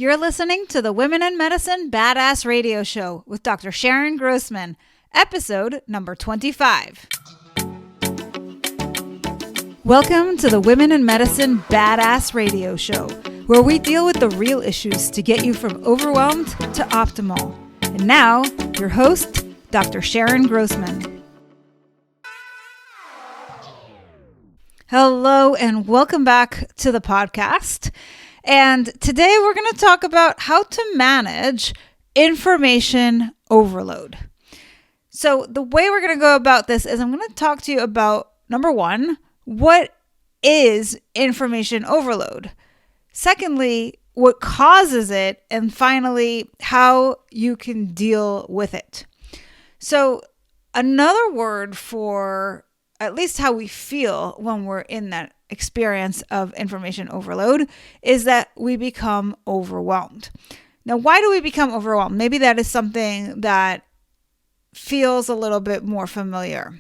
You're listening to the Women in Medicine Badass Radio Show with Dr. Sharon Grossman, episode number 25. Welcome to the Women in Medicine Badass Radio Show, where we deal with the real issues to get you from overwhelmed to optimal. And now, your host, Dr. Sharon Grossman. Hello, and welcome back to the podcast. And today we're going to talk about how to manage information overload. So the way we're going to go about this is I'm going to talk to you about, number one, what is information overload? Secondly, what causes it? And finally, how you can deal with it. So another word for at least how we feel when we're in that experience of information overload is that we become overwhelmed. Now, why do we become overwhelmed? Maybe that is something that feels a little bit more familiar.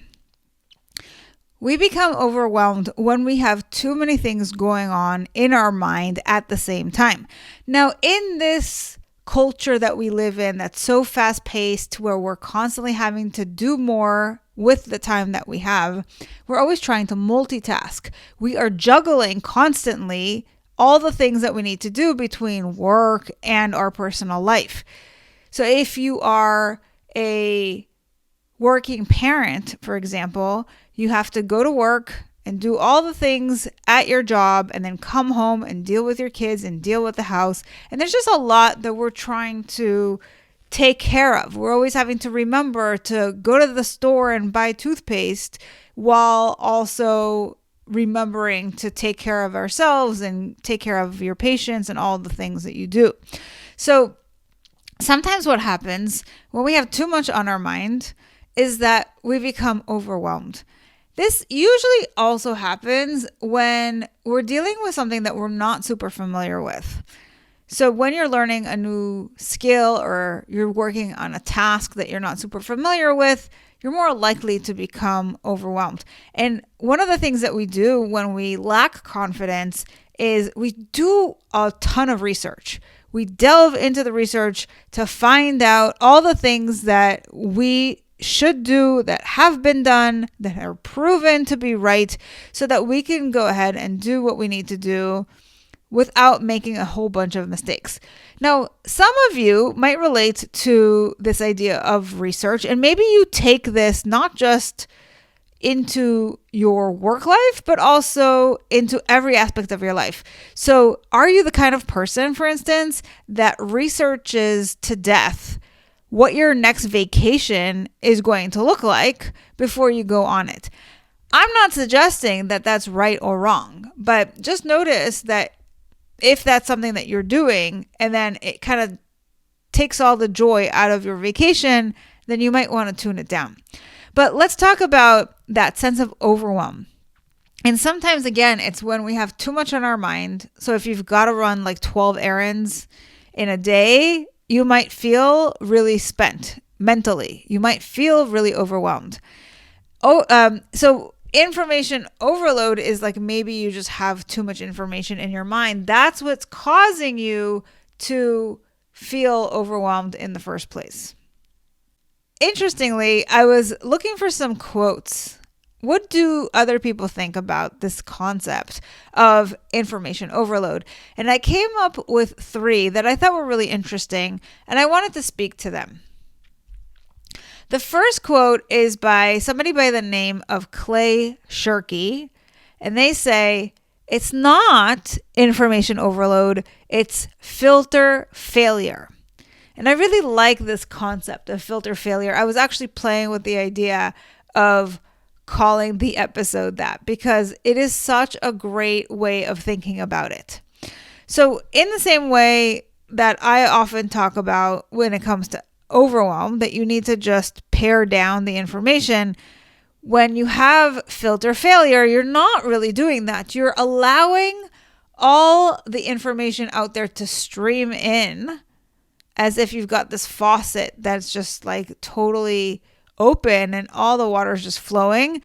We become overwhelmed when we have too many things going on in our mind at the same time. Now, in this culture that we live in that's so fast-paced, where we're constantly having to do more with the time that we have, we're always trying to multitask. We are juggling constantly all the things that we need to do between work and our personal life. So if you are a working parent, for example, you have to go to work and do all the things at your job and then come home and deal with your kids and deal with the house. And there's just a lot that we're trying to take care of. We're always having to remember to go to the store and buy toothpaste while also remembering to take care of ourselves and take care of your patients and all the things that you do. So sometimes what happens when we have too much on our mind is that we become overwhelmed. This usually also happens when we're dealing with something that we're not super familiar with. So when you're learning a new skill or you're working on a task that you're not super familiar with, you're more likely to become overwhelmed. And one of the things that we do when we lack confidence is we do a ton of research. We delve into the research to find out all the things that we should do, that have been done, that are proven to be right, so that we can go ahead and do what we need to do without making a whole bunch of mistakes. Now, some of you might relate to this idea of research, and maybe you take this not just into your work life, but also into every aspect of your life. So are you the kind of person, for instance, that researches to death what your next vacation is going to look like before you go on it? I'm not suggesting that that's right or wrong, but just notice that if that's something that you're doing and then it kind of takes all the joy out of your vacation, then you might want to tune it down. But let's talk about that sense of overwhelm. And sometimes, again, it's when we have too much on our mind. So if you've got to run like 12 errands in a day, you might feel really spent mentally. You might feel really overwhelmed. So information overload is like maybe you just have too much information in your mind. That's what's causing you to feel overwhelmed in the first place. Interestingly, I was looking for some quotes. What do other people think about this concept of information overload? And I came up with 3 that I thought were really interesting, and I wanted to speak to them. The first quote is by somebody by the name of Clay Shirky, and they say, "It's not information overload, it's filter failure." And I really like this concept of filter failure. I was actually playing with the idea of calling the episode that because it is such a great way of thinking about it. So in the same way that I often talk about when it comes to overwhelm, that you need to just pare down the information. When you have filter failure, you're not really doing that. You're allowing all the information out there to stream in as if you've got this faucet that's just like totally open and all the water is just flowing.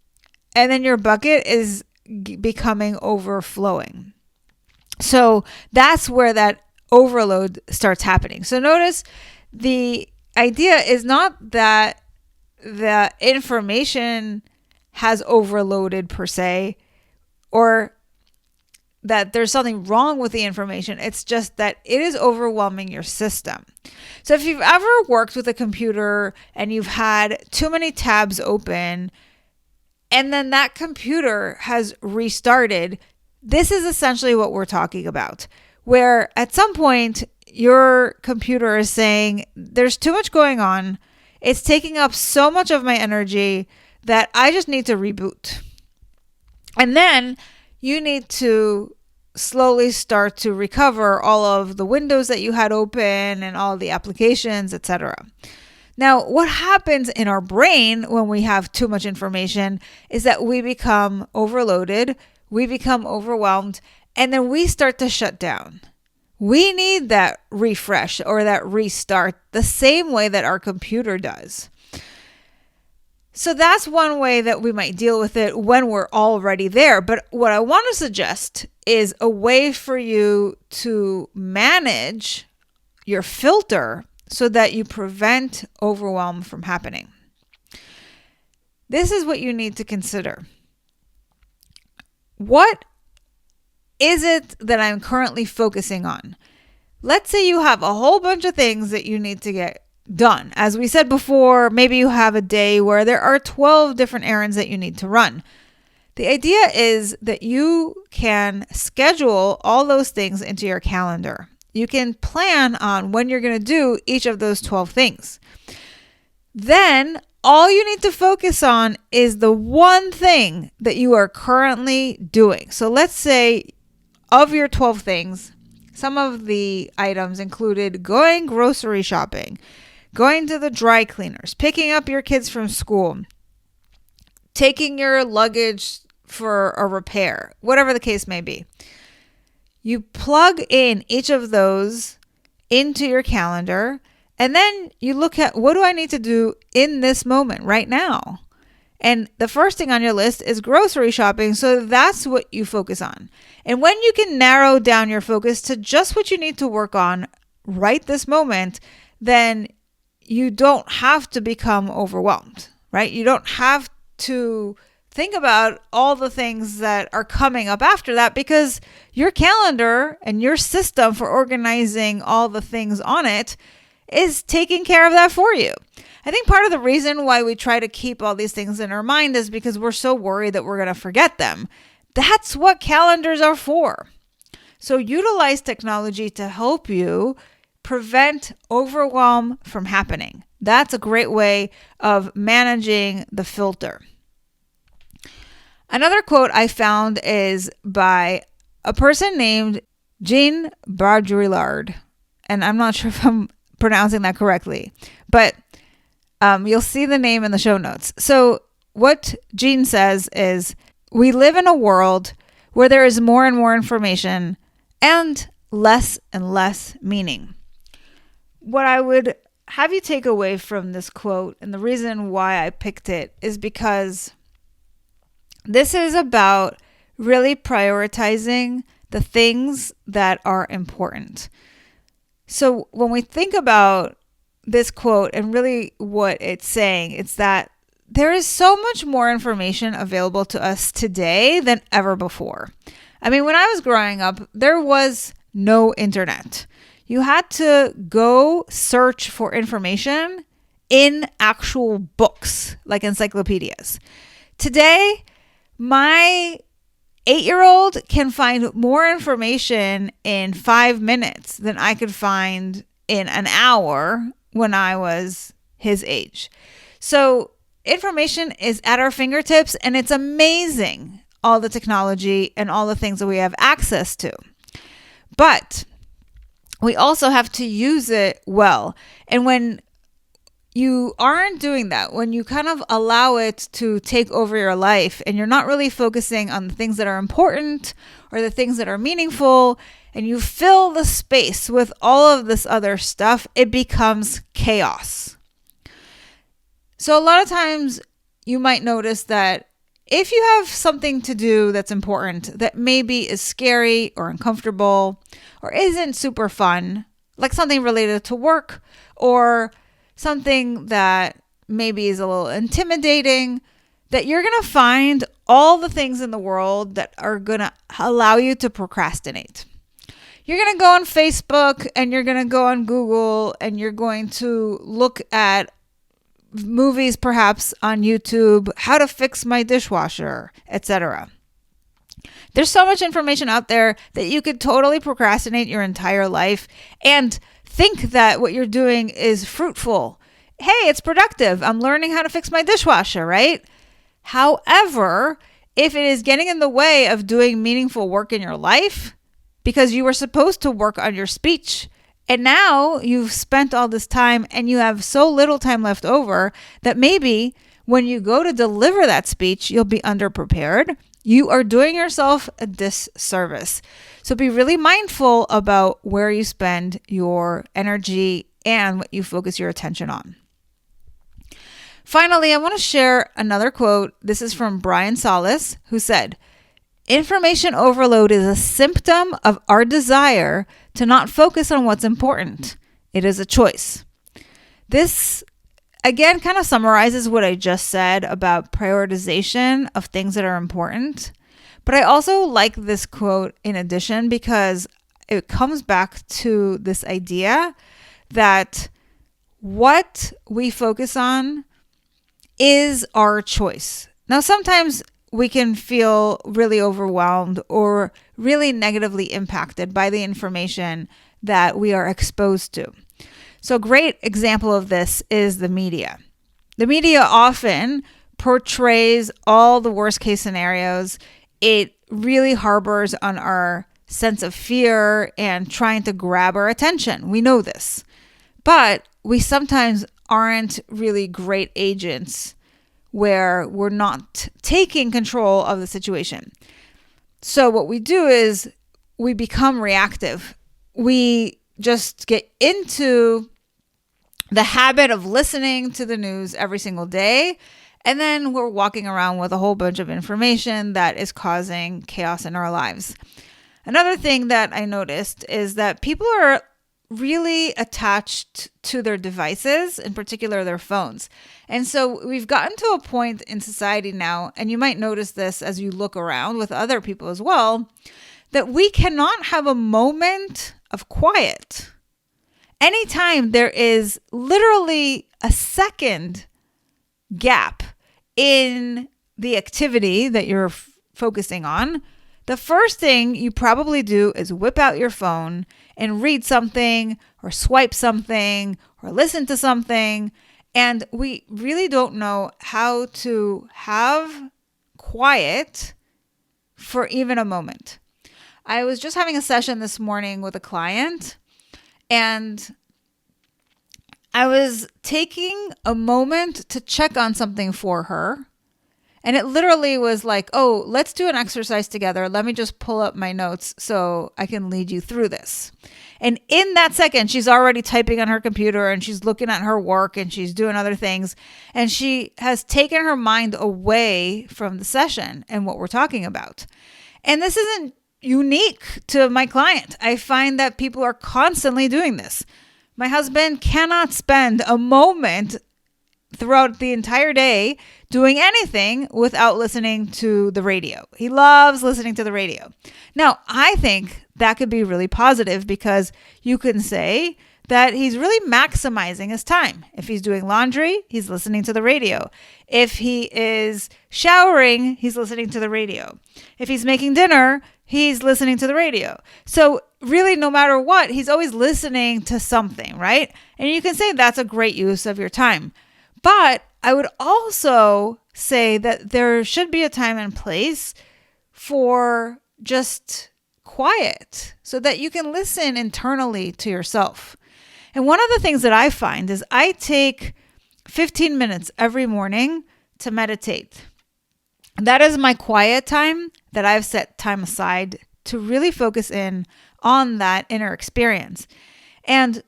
And then your bucket is becoming overflowing. So that's where that overload starts happening. So notice the idea is not that the information has overloaded per se, or that there's something wrong with the information. It's just that it is overwhelming your system. So if you've ever worked with a computer and you've had too many tabs open, and then that computer has restarted, this is essentially what we're talking about, where at some point your computer is saying, there's too much going on. It's taking up so much of my energy that I just need to reboot. And then you need to slowly start to recover all of the windows that you had open and all the applications, etc. Now, what happens in our brain when we have too much information is that we become overloaded, we become overwhelmed, and then we start to shut down. We need that refresh or that restart the same way that our computer does. So that's one way that we might deal with it when we're already there. But what I want to suggest is a way for you to manage your filter so that you prevent overwhelm from happening. This is what you need to consider. What is it that I'm currently focusing on? Let's say you have a whole bunch of things that you need to get done. As we said before, maybe you have a day where there are 12 different errands that you need to run. The idea is that you can schedule all those things into your calendar. You can plan on when you're going to do each of those 12 things. Then all you need to focus on is the one thing that you are currently doing. So let's say of your 12 things, some of the items included going grocery shopping, going to the dry cleaners, picking up your kids from school, taking your luggage for a repair, whatever the case may be. You plug in each of those into your calendar, and then you look at, what do I need to do in this moment right now? And the first thing on your list is grocery shopping, so that's what you focus on. And when you can narrow down your focus to just what you need to work on right this moment, then you don't have to become overwhelmed, right? You don't have to think about all the things that are coming up after that, because your calendar and your system for organizing all the things on it is taking care of that for you. I think part of the reason why we try to keep all these things in our mind is because we're so worried that we're going to forget them. That's what calendars are for. So utilize technology to help you prevent overwhelm from happening. That's a great way of managing the filter. Another quote I found is by a person named Jean Baudrillard, and I'm not sure if I'm pronouncing that correctly, but you'll see the name in the show notes. So what Jean says is, we live in a world where there is more and more information and less meaning. What I would have you take away from this quote, and the reason why I picked it, is because this is about really prioritizing the things that are important. So when we think about this quote and really what it's saying, it's that there is so much more information available to us today than ever before. I mean, when I was growing up, there was no internet. You had to go search for information in actual books, like encyclopedias. Today, my 8-year-old can find more information in 5 minutes than I could find in an hour when I was his age. So information is at our fingertips, and it's amazing, all the technology and all the things that we have access to. But we also have to use it well. And when you aren't doing that, when you kind of allow it to take over your life and you're not really focusing on the things that are important or the things that are meaningful, and you fill the space with all of this other stuff, it becomes chaos. So a lot of times you might notice that if you have something to do that's important that maybe is scary or uncomfortable or isn't super fun, like something related to work or something that maybe is a little intimidating, that you're going to find all the things in the world that are going to allow you to procrastinate. You're going to go on Facebook and you're going to go on Google and you're going to look at movies perhaps on YouTube, how to fix my dishwasher, etc. There's so much information out there that you could totally procrastinate your entire life and think that what you're doing is fruitful. Hey, it's productive. I'm learning how to fix my dishwasher, right? However, if it is getting in the way of doing meaningful work in your life, because you were supposed to work on your speech, and now you've spent all this time and you have so little time left over that maybe when you go to deliver that speech, you'll be underprepared. You are doing yourself a disservice. So be really mindful about where you spend your energy and what you focus your attention on. Finally, I want to share another quote. This is from Brian Solis, who said, "Information overload is a symptom of our desire to not focus on what's important. It is a choice." This, again, kind of summarizes what I just said about prioritization of things that are important. But I also like this quote in addition because it comes back to this idea that what we focus on is our choice. Now, sometimes we can feel really overwhelmed or really negatively impacted by the information that we are exposed to. So a great example of this is the media. The media often portrays all the worst case scenarios. It really harbors on our sense of fear and trying to grab our attention. We know this. But we sometimes aren't really great agents where we're not taking control of the situation. So what we do is we become reactive. We just get into the habit of listening to the news every single day. And then we're walking around with a whole bunch of information that is causing chaos in our lives. Another thing that I noticed is that people are really attached to their devices, in particular their phones. And so we've gotten to a point in society now, and you might notice this as you look around with other people as well, that we cannot have a moment of quiet. Anytime there is literally a second gap in the activity that you're focusing on, the first thing you probably do is whip out your phone and read something or swipe something or listen to something. And we really don't know how to have quiet for even a moment. I was just having a session this morning with a client, and I was taking a moment to check on something for her. And it literally was like, oh, let's do an exercise together. Let me just pull up my notes so I can lead you through this. And in that second, she's already typing on her computer and she's looking at her work and she's doing other things. And she has taken her mind away from the session and what we're talking about. And this isn't unique to my client. I find that people are constantly doing this. My husband cannot spend a moment throughout the entire day doing anything without listening to the radio. He loves listening to the radio. Now, I think that could be really positive because you can say that he's really maximizing his time. If he's doing laundry, he's listening to the radio. If he is showering, he's listening to the radio. If he's making dinner, he's listening to the radio. So really, no matter what, he's always listening to something, right? And you can say that's a great use of your time. But I would also say that there should be a time and place for just quiet so that you can listen internally to yourself. And one of the things that I find is I take 15 minutes every morning to meditate. That is my quiet time that I've set time aside to really focus in on that inner experience. And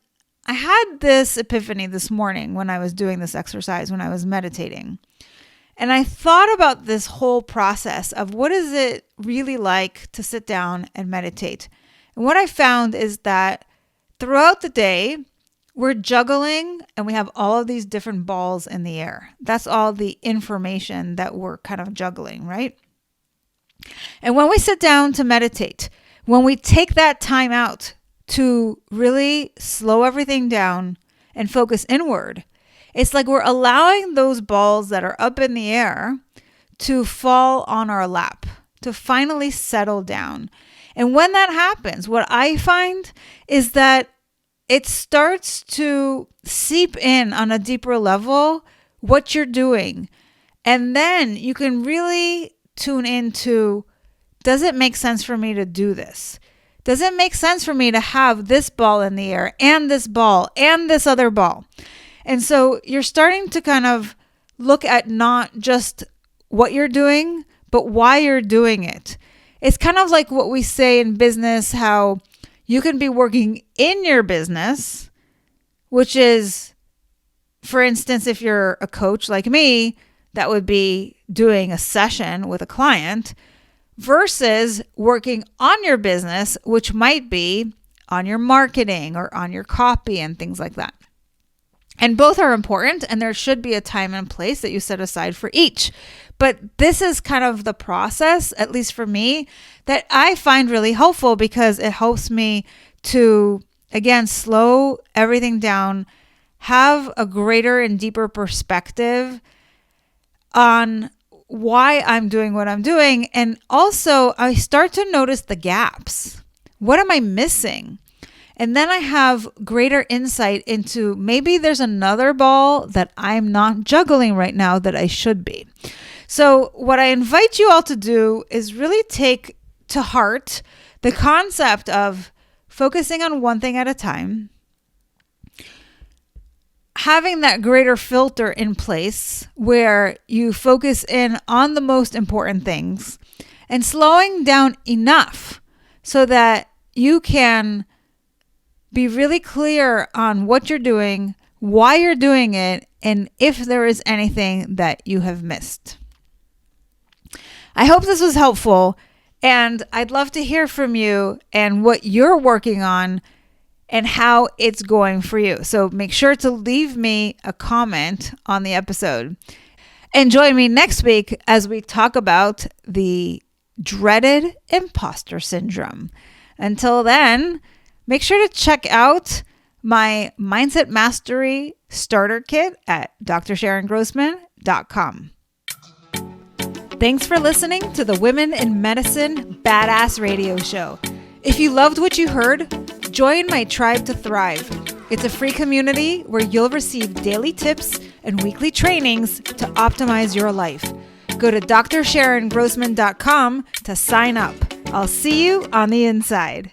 I had this epiphany this morning when I was doing this exercise, when I was meditating. And I thought about this whole process of what is it really like to sit down and meditate. And what I found is that throughout the day, we're juggling and we have all of these different balls in the air. That's all the information that we're kind of juggling, right? And when we sit down to meditate, when we take that time out to really slow everything down and focus inward, it's like we're allowing those balls that are up in the air to fall on our lap, to finally settle down. And when that happens, what I find is that it starts to seep in on a deeper level what you're doing. And then you can really tune into, does it make sense for me to do this? Does it make sense for me to have this ball in the air and this ball and this other ball? And so you're starting to kind of look at not just what you're doing, but why you're doing it. It's kind of like what we say in business, how you can be working in your business, which is, for instance, if you're a coach like me, that would be doing a session with a client versus working on your business, which might be on your marketing or on your copy and things like that. And both are important, and there should be a time and place that you set aside for each. But this is kind of the process, at least for me, that I find really helpful because it helps me to, again, slow everything down, have a greater and deeper perspective on why I'm doing what I'm doing. And also, I start to notice the gaps. What am I missing? And then I have greater insight into maybe there's another ball that I'm not juggling right now that I should be. So what I invite you all to do is really take to heart the concept of focusing on one thing at a time, having that greater filter in place where you focus in on the most important things and slowing down enough so that you can be really clear on what you're doing, why you're doing it, and if there is anything that you have missed. I hope this was helpful, and I'd love to hear from you and what you're working on and how it's going for you. So make sure to leave me a comment on the episode. And join me next week as we talk about the dreaded imposter syndrome. Until then, make sure to check out my Mindset Mastery Starter Kit at drsharongrossman.com. Thanks for listening to the Women in Medicine Badass Radio Show. If you loved what you heard, join my Tribe to Thrive. It's a free community where you'll receive daily tips and weekly trainings to optimize your life. Go to drsharongrossman.com to sign up. I'll see you on the inside.